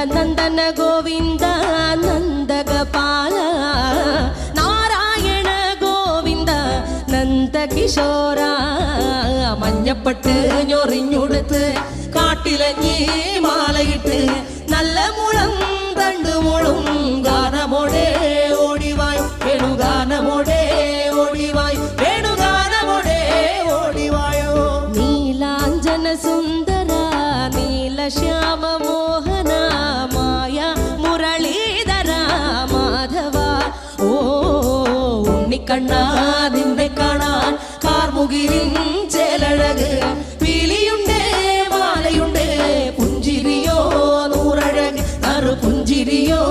നന്ദനന്ദന ഗോവിന്ദ നന്ദഗപാല നാരായണ ഗോവിന്ദ നന്ദകിശോര മഞ്ഞപ്പെട്ട് ഞൊറിഞ്ഞുടുത്ത് കാട്ടിലഞ്ഞി മാലയിട്ട് നല്ല മുളം തണ്ടുമുളും ഗാനമോടെ ഓടിവായ് വേണുഗാനമോടെ ഓടിവായ് വേണുഗാനമോടെ ഓടിവായോ നീലാഞ്ജന സുന്ദര നീലശ്യാമ മോഹന മായ മുരളീധര മാധവ ഓ ഉണ്ണിക്കണ്ണാ നിന്നെ കാണാൻ കാർമുകിലിൻ ചേലഴക് പീലിയുണ്ട് മാലയുണ്ട് പുഞ്ചിരിയോ നൂറഴക് നറു പുഞ്ചിരിയോ